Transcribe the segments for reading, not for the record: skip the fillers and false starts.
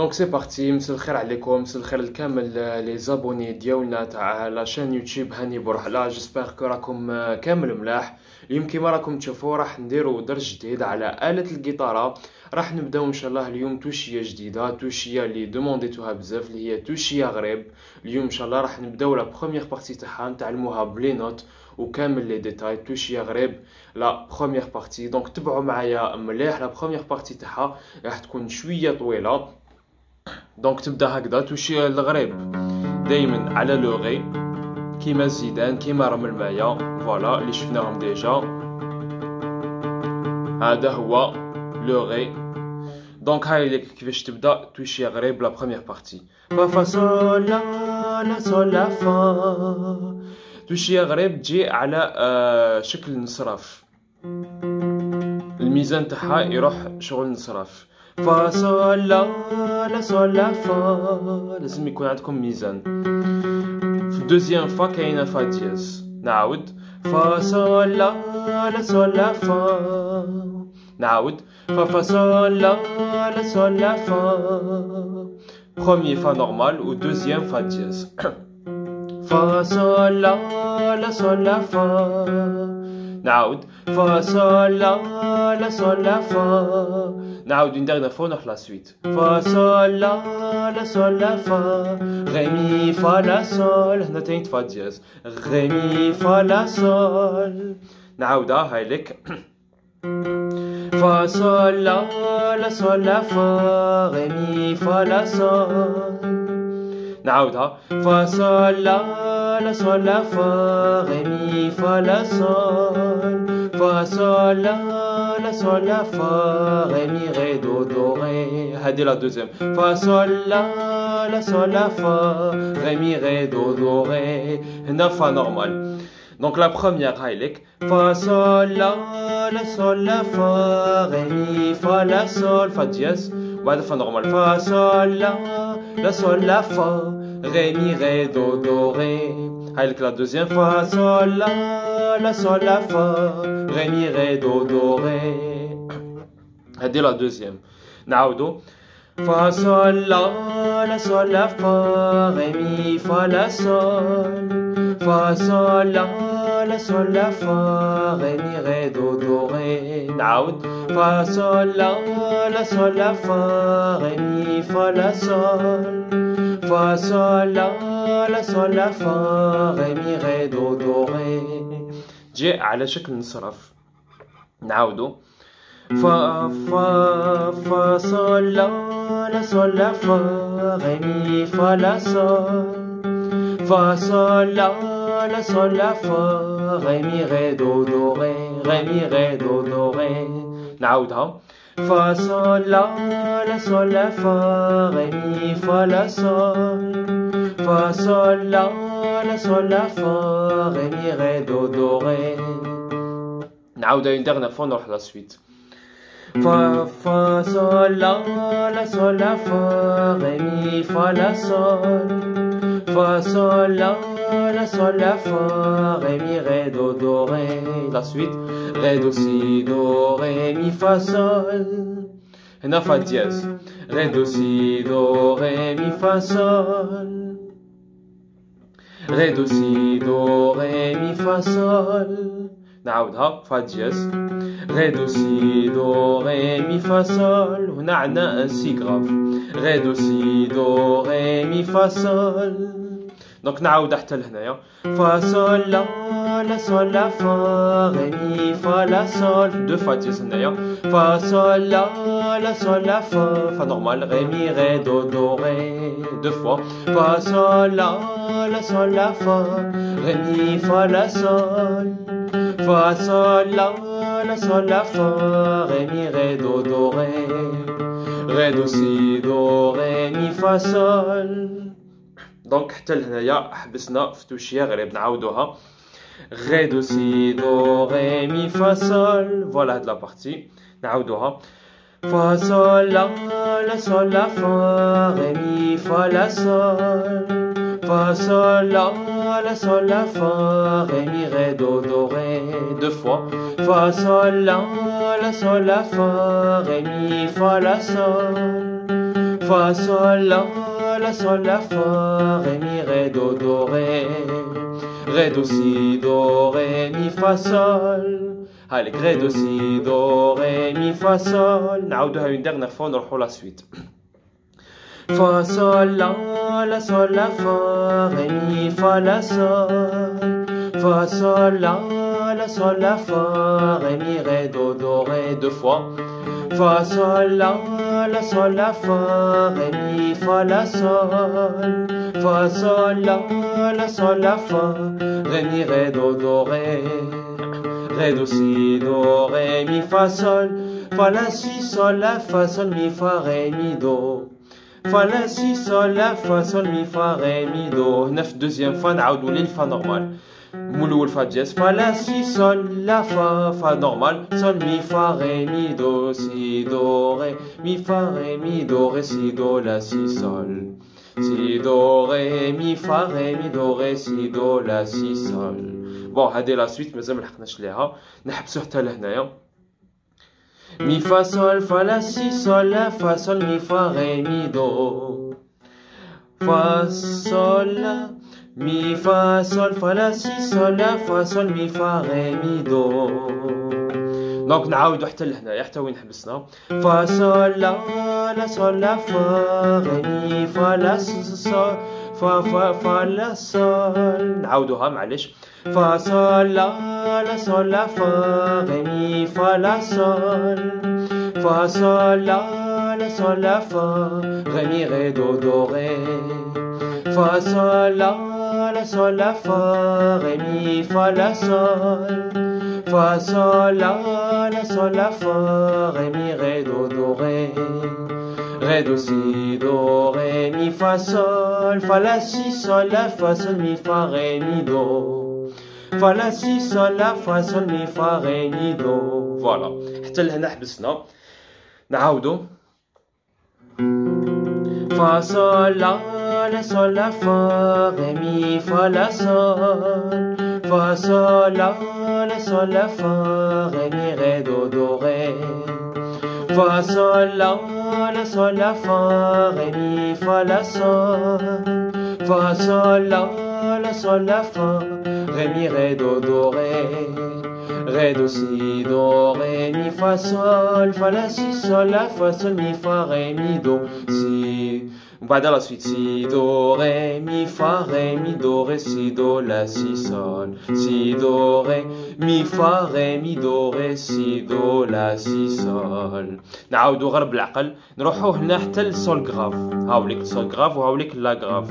دونك سي بارتي. مسا الخير عليكم، مسا الخير لكامل لي زابوني ديالنا تاع لاشين يوتيوب هاني بورحلة. جيسبر كو راكم كامل ملاح. اليوم كيما راكم تشوفوا راح نديرو درس جديد على آلة الجيتارة. راح نبداو ان شاء الله اليوم توشيه جديده، توشيه اللي دومونديتوها بزاف، اللي هي توشيه غريب. اليوم ان شاء الله راح نبداو لا بروميير بارتي تاعها، نتعلموها بلي نوت وكامل لي ديتاي. توشيه غريب لا بروميير بارتي، دونك تبعوا معايا مليح. لا بروميير بارتي تاعها راح تكون شويه طويله. دونك تبدا هكذا توشيه الغريب دايما على لو غي، كيما الزيدان كيما رمل مايا فوالا اللي شفناهم ديجا. هذا هو لو غي. دونك هاي لك كيفاش تبدا توشيه غريب لا بروميير بارتي. فا فا صول لا صول لا فا. توشيه غريب تجي على شكل نصراف، الميزان تاعها يروح شغل نصراف. فا صول لا صول لا فا، لازم يكون عندكم ميزان. في الدوزيام فا كاينه فا دياز. نعاود فا صول لا صول لا فا. نعاود فا فا صول لا صول لا فا. بروميير فا نورمال و دوزيام فا دياز. فا صول لا صول لا فا. نعاود فا صول لا صول لا فا. نعاود une dernière fois نروح لا سويت. فا صول لا صول لا فا. غي مي فا لا صول. هنا تاني فا دياز. غي مي فا لا صول. نعاودها هاي لك. فا صول لا صول لا فا. غي مي فا لا صول. نعاودها فا صول لا صول لا فا. غي مي فا لا صول. فا صول لا صول لا فا. غي مي غي دو دو غي. هادي لا دوزيام. فا صول لا صول لا فا. غي مي غي دو دو غي. هنا فا نورمال. دونك لا بروميير هاي لك. فا صول لا صول لا فا. غي مي فا لا صول. فا دياز بعد فا نورمال. فا صول لا صول لا فا. غي مي غي دو دو غي. هاي لك لا دوزيام. فا صول لا صول لا فا. غي مي غي دو دو غي. هادي لا دوزيام. نعاودو فا صول لا صول لا فا. غي مي فا لا صول. فا صول لا صول لا فا. غي مي غي دو دو غي. نعاود فا صول لا صول لا فا. غي مي فا لا صول. فا صول لا صول لا فا. غي مي غي دو دو غي. جي على شكل نصرف. نعاودو فا صول لا صول لا فا. غي مي فا لا صول. فا صول لا صول لا فا. غي مي غي دو دو غي. غي مي غي دو دو غي. نعاودها فا صول لا صول لا فا. غي مي فا لا صول. فا صول لا صول لا فا. غي مي غي دو دو غي. نعاودها une dernière fois نروح لا سويت. فا صول لا صول لا فا. غي مي فا لا صول. فا صول لا صول لا فا. غي مي غي دو دو غي. لا سويت غي دو سي دو غي مي فا صول. هنا فا دياز. غي دو سي دو غي مي فا صول. غي دو سي دو غي مي فا صول. نعاودها فا دياز. غي دو سي دو غي مي فا صول. هنا عندنا ان سي غراف. غي دو سي دو غي مي فا صول. دونك نعاود حتى لهنايا. فا صول لا صول لا فا. غي مي فا لا صول. دو فا دياز هنايا. فا صول لا صول لا فا. فا نورمال. غي مي غي دو دو غي. دو فوا. فا صول لا صول لا فا. غي مي فا لا صول. فا صول لا صول لا فا. غي مي غي دو دو غي. غي دو سي دو غي مي فا صول. دونك حتى لهنايا حبسنا في توشيه غريب. نعاودوها غي دو سي دو غي مي فا صول. فوالا هاد لا بارتي. نعاودوها فا صول لا صول لا فا. غي مي فا لا صول. فا صول لا صول لا فا. غي مي غي دو دو غي. دو فوا. فا صول لا صول لا فا. غي مي فا لا صول. fa sol la sol la fa ré mi ré do ré ré do si do ré mi fa sol. هالك ري دو سي دو ري مي فا سول. نعاودوها اون ديرنيغ فوا نروحو لا سويت. فا سول لا سول لا فا ري مي فا لا سول فا سول لا سول لا فا ري مي ري دو ري دو فوا. فا سول لا سول لا فا ري مي فا لا سول فا سول لا سول لا فا ري مي ري دو ري ré do si do ré mi fa sol fa la si sol la fa sol mi fa ré mi do fa la si sol la fa sol mi fa ré mi do. هنا في الدوزيام فا نعاودو للفا نورمال مو الاول فا دياز فا لا سي سول لا فا نورمال سول مي فا ري مي دو سي دو ري مي فا ري مي دو ري سي دو لا سي سول سي دو ري مي فا ري مي دو ري سي دو لا سي سول. بون هادي لا سويت مازال ملحقناش ليها نحبسو حتى لهنايا. مي فا سول فا لا سي سول لا فا سول مي فا ري مي دو فا سول لا مي فا سول فا لا سي سول لا فا سول مي فا ري مي دو. دونك نعاودو حتى لهنايا حتى وين حبسنا. فا سول لا سول لا فا ري مي فا لا سول فا لا سول. نعاودوها معليش. فا سول لا سول لا فا ري مي فا لا سول فا سول لا سول لا فا ري مي ري دو ري فا سول لا سول لا فا ري مي فا لا سول فا سول لا سول لا فا ري مي ري دو ري ré do si do ré mi fa sol fa la si sol la fa sol mi fa ré mi do fa la si sol la fa sol mi fa ré mi do. فوالا حتى لهنا حبسنا. نعاودو. فا سول لا سول لا فا ري مي فا لا سول فا سول لا سول لا فا ري مي ري دو ري فا سول لا سول لا فا ري مي فا لا سول فا سول لا سول لا فا ري مي ري دو ري رé do si do ré mi fa sol fa la si sol la fa sol mi fa ré mi do si. وبعدها لا سويت سي دو ري مي فا ري مي دو ري سي دو لا سي سول سي دو ري مي فا ري مي دو ري سي دو لا سي سول. نعاودو غير بالعقل نروحو هنا حتى للسول غراف. هاوليك السول غراف وهاوليك لا غراف.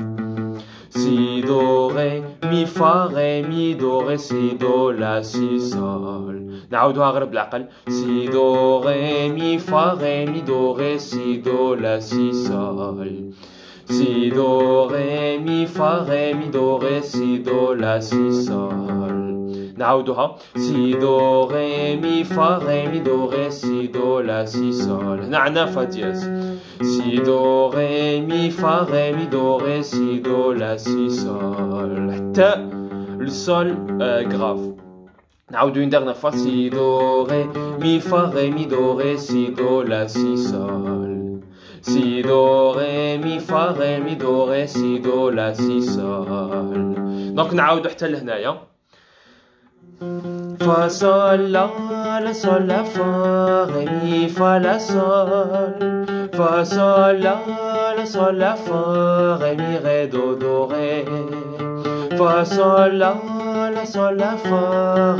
سي دو ري مي فا ري مي دو ري سي دو لا سي سول. نعاودوها غير بالعقل. سي دو ري مي فا ري مي دو ري سي دو لا سي سول سي دو ري مي فا ري مي دو ري سي دو لا سي سول. نعاودوها. سي دو ري مي فا ري مي دو ري سي دو لا سي سول. هنا عندنا فا دياز. سي دو ري مي فا ري مي دو ري سي دو لا سي سول حتى السول غراف. نعاودو اون ديرنيغ فوا. سي دو ري مي فا ري مي دو ري سي دو لا سي سول سي دو ري مي فا ري مي دو ري سي دو لا سي سول. دونك نعاودو حتى لهنايا. فا سول لا سول لا فا ري مي فا لا سول فا سول لا سول لا فا ري مي ري دو ري فا سول لا سول لا فا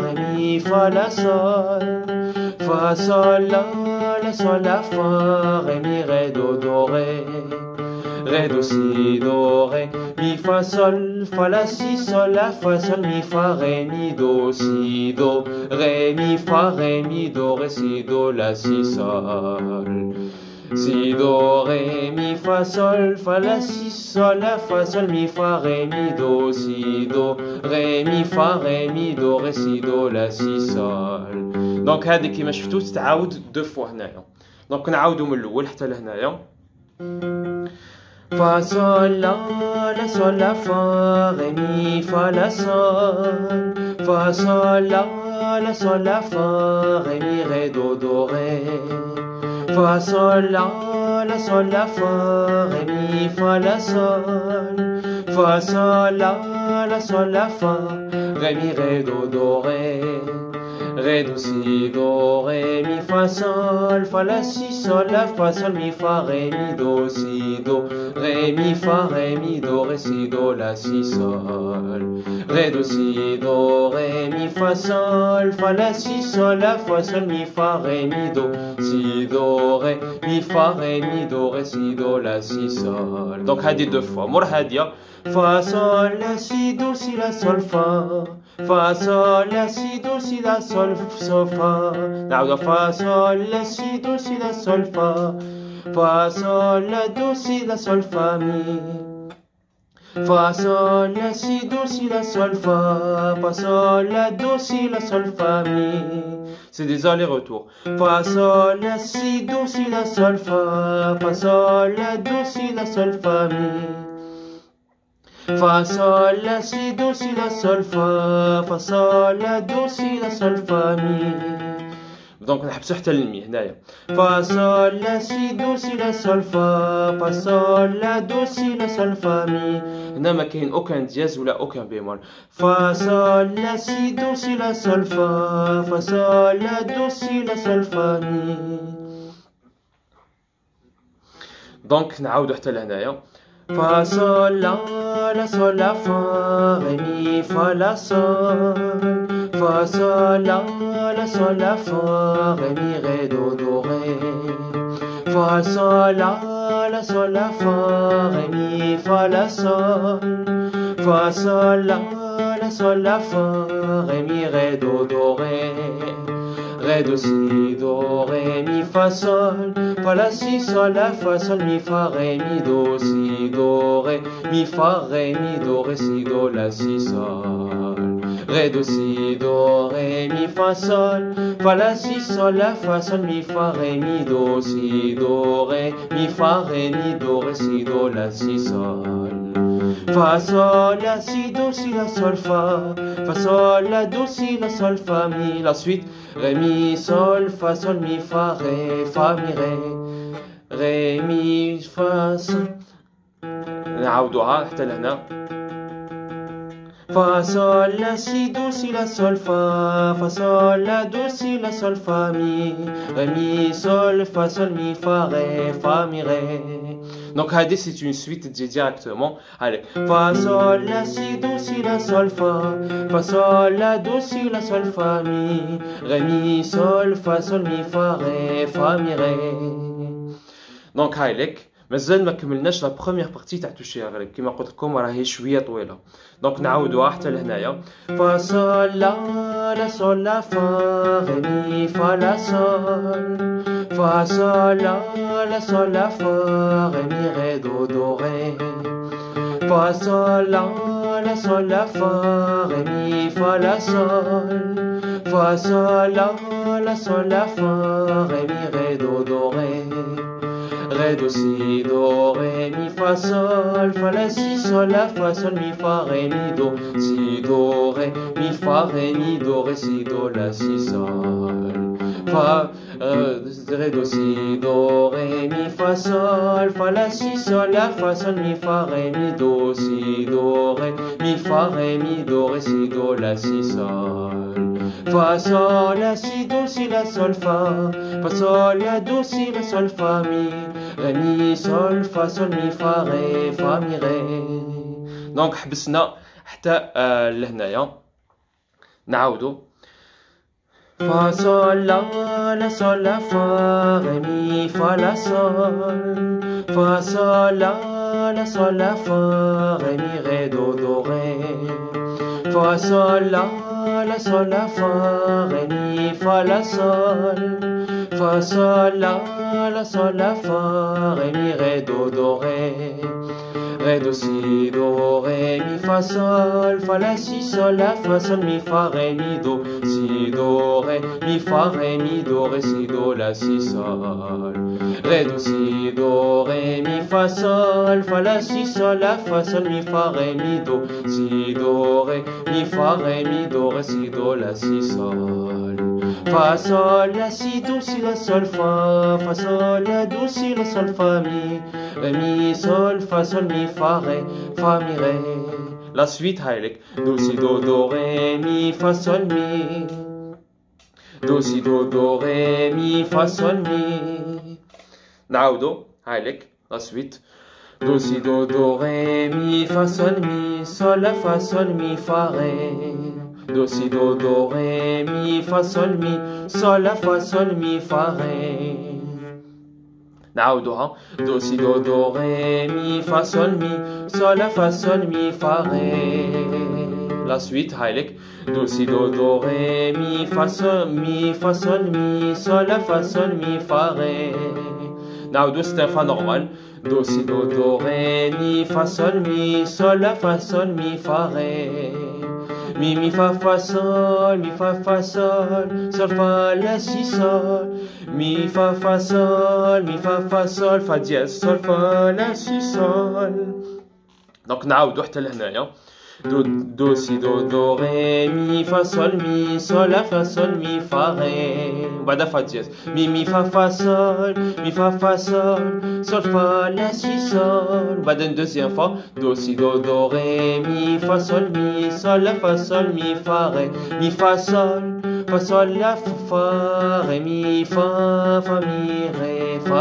ري مي فا لا سول فا سول لا سول لا فا ري مي ري دو ري ré do si do ré mi fa sol fa la si sol la fa sol mi fa ré mi do si do ré mi fa ré mi do ré si do la si sol si do ré mi fa sol fa la si sol la fa sol mi fa ré mi do si do ré mi fa ré mi do ré si do la si sol. دونك هذه كيما شفتوا تتعاود دو فوا هنايا. دونك نعاودو من الاول حتى لهنايا. فا سول لا سول لا فا ري مي فا لا سول فا سول لا سول لا فا ري مي ري دو ري فا سول la sol la fa ré mi fa la sol la sol la fa ré mi ré do do ré ré do si do ré mi fa la si sol la fa sol mi fa ré mi do si do ré mi fa ré mi do ré si do la si sol ré do si do ré mi fa la si sol la fa sol mi fa ré mi do si do ré mi fa ré mi do ré si do la si sol. Donc هذه deux fois مور هادية fa sol la si do si la sol fa sol la si do si la sol fa نعود fa sol la si do si la sol fa sol la do si la sol fa mi fa sol la si do si la sol fa sol la do si la sol fa mi. C'est des allers-retours. Fa sol la si do si la sol fa sol la do si la sol fa mi fa sol la si do si la sol fa sol la do si la sol fa mi. دونك نحبسو حتى للمي هنايا فا صول لا سي دو سي لا سول فا صول لا دو سي لا سول فا مي. هنا ما كاين اوكان دياز ولا اوكان بيمول فا صول لا سي دو سي لا سول فا صول لا دو سي لا سول فا مي. دونك نعاودو حتى لهنايا فا صول لا صول لا فا ري مي فا لا صول fa sol la sol la fa ré mi ré do do ré fa sol la sol la fa ré mi fa la sol la sol la fa ré mi ré do do ré ré do si do ré mi fa la si sol la fa sol mi fa ré mi do si do ré mi fa ré mi do ré si do la si sol ré do si do ré mi fa la si sol la fa sol mi fa ré mi do si do ré mi fa ré mi do ré si do la si sol fa sol la si do si la sol fa sol la do si la sol fa mi. La suite ré mi sol fa sol mi fa mi ré ré mi fa sol. نعاودوها حتى لهنا fa sol la si do si la sol fa sol la do si la sol fa mi ré mi sol fa sol mi fa mi ré. Donc هذه c'est une suite directement. Allez fa sol la si do si la sol fa sol la do si la sol fa mi ré mi sol fa sol mi fa mi ré. Donc هايلك مازال ما كملناش لا بروميير بارتي تاع توشي غريب كيما قلت لكم راهي شويه طويله. دونك نعاودوها حتى لهنايا فا صول لا صول لا فا ري مي فا لا صول فا صول لا صول لا فا ري مي ري دو دو ري فا صول لا صول لا فا ري مي فا لا صول فا صول لا صول لا فا ري مي ري دو دو ري ré do si do ré mi fa la si sol la fa sol mi fa ré mi do si do ré mi fa ré mi do ré si do la si sol fa ré do si do ré mi fa la si sol la fa sol mi fa ré mi do si do ré mi fa ré mi do ré si do la si sol fa sol la si do si la sol fa sol la do si la sol fa mi ré mi sol fa sol mi fa mi ré. دونك حبسنا حتى لهنايا. نعاودو fa sol la sol la fa ré mi fa la sol fa sol la sol la fa ré mi ré do do ré fa sol la sol la fa ré mi fa la sol fa sol la sol la fa ré mi ré do do ré ré do si do ré mi fa la si sol la fa sol mi fa ré mi do si do ré mi fa ré mi do ré si do la si sol ré do si do ré mi fa la si sol la fa sol mi fa ré mi do si do ré mi fa ré mi do ré si do la si sol fa sol la si do si la sol fa sol la do si la sol fa mi sol fa sol mi fa mi ré. La suite هايلك do si do ré mi fa sol mi do si do ré mi fa sol mi. نعاودو هايلك la suite do si do ré mi fa sol mi sol la fa sol mi fa ré do si do ré mi fa sol mi sol la fa sol mi fa ré. نعاودوها do si do ré mi fa sol mi sol la fa sol mi fa ré. La suite هايلك do si do ré mi fa sol mi sol la fa sol mi fa ré. نعاودو c'est un fa normal do si do ré mi fa sol mi sol la fa sol mi fa ré. Mi fa sol sol fa la si sol mi fa sol fa dièse sol fa la si sol. donc نعاودو حتى لهنايا do si do ré mi fa sol la fa sol mi fa ré وبعدها fa dièse mi fa sol sol fa la si sol وبعدها une deuxième fois do si do ré mi fa sol la fa sol mi fa ré mi fa sol la fa ré mi fa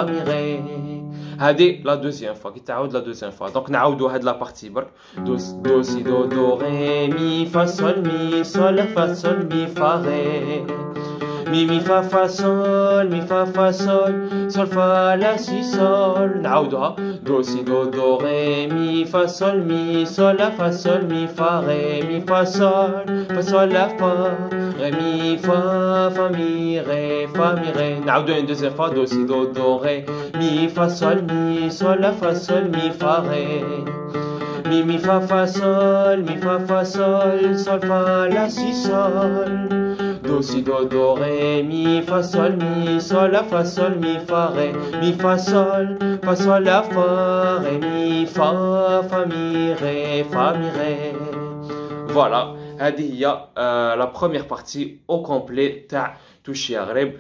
mi ré. هذه لا دوزيام فوا كي تعاود لا دوزيام فوا دونك نعاودو هاد لا بارتي برك دو سي دو ري مي فا سول لا فا سول مي فا ري mi fa sol sol fa la si sol. نعاودوها do si do ré mi fa sol la fa sol mi fa ré mi fa sol la fa ré mi fa mi ré. نعاودو une deuxième fois do si do ré mi fa sol la fa sol mi fa ré mi fa sol sol fa la si sol do si do ré mi fa sol la fa sol mi fa ré mi fa sol la fa ré mi fa mi ré. Voilà هذه هي la première partie au complet تاع توشي غريب.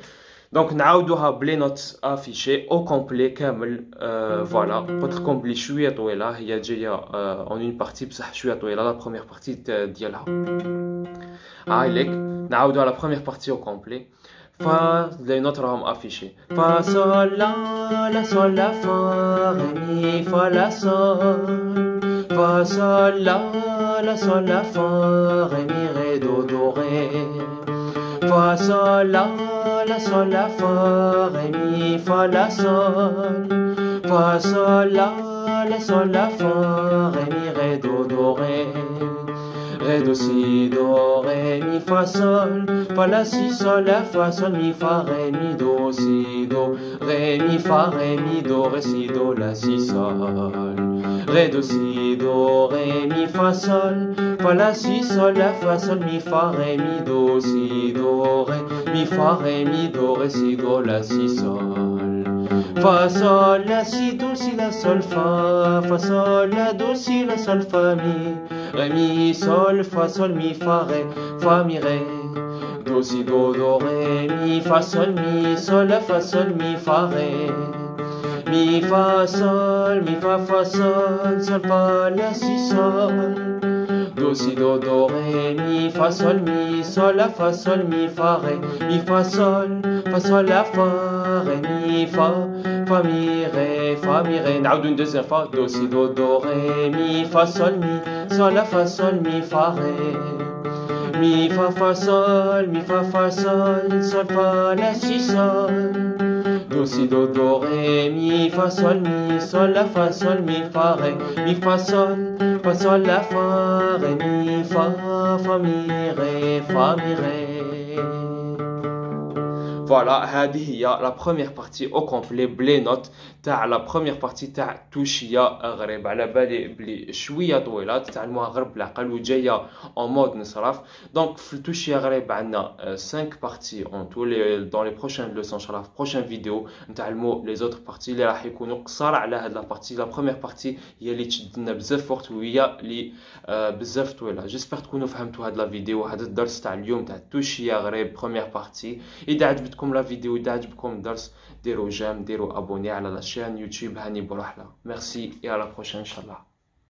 دونك نعاودوها بلي نوت افيشي او كومبلي كامل. فوالا قلت لكم بلي شويه طويله هي جايه اون اون بارتي بصح شويه طويله لا بروميير بارتي ديالها. هايليك نعاودوها لا بروميير بارتي او كومبلي. فا لي نوت راهم افيشي فا سول لا سول لا فا ري مي فا لا سول فا سول لا سول لا فا ري مي ري دو ري fa sol la fa ré mi fa la sol la fa ré mi ré do ré do si do ré mi fa sol fa la si sol la fa sol mi fa ré mi do si do ré mi fa ré mi do ré si do la si sol ré do si do ré mi fa sol fa la si sol la fa sol mi fa ré mi do si do ré mi fa ré mi do ré si do la si sol fa sol la si do si la sol fa sol la do si la sol fa mi ré mi sol fa sol mi fa mi ré do si do ré mi fa sol la fa sol mi fa ré mi fa sol sol fa la si sol do si do ré mi fa sol la fa sol mi fa ré mi fa sol la fa ré mi fa mi ré. نعاودو une deuxième fois do si do ré mi fa sol la fa sol mi fa ré mi fa sol sol fa la si sol do si do ré mi fa sol la fa sol mi fa ré mi fa sol la fa ré mi fa mi ré. فوالا هذه هي لا بروميير بارتي او كومبلي بلي نوت تاع لا بروميير بارتي تاع توشيا غريب. على بالي بلي شويه طويله تتعلموها غير بالعقل وجايه اون مود نصرف. دونك في توشيا غريب عندنا 5 بارتي اون تو دون لي بروشين لوسون ان شاء الله. في بروشين فيديو نتعلموا لي زوتر بارتي اللي راح يكونوا قصار على هاد لا بارتي. لا بروميير بارتي هي اللي تشدنا بزاف وقت وهي اللي بزاف طويله. جيسبر تكونوا فهمتوا هاد لا فيديو وهذا الدرس تاع اليوم تاع توشيا غريب بروميير بارتي. اذا عجبتكم لا فيديو، اذا عجبكم الدرس، ديروا جيم، ديروا ابوني على لا شين يوتيوب هاني بورحله. ميرسي et à la prochaine inchallah.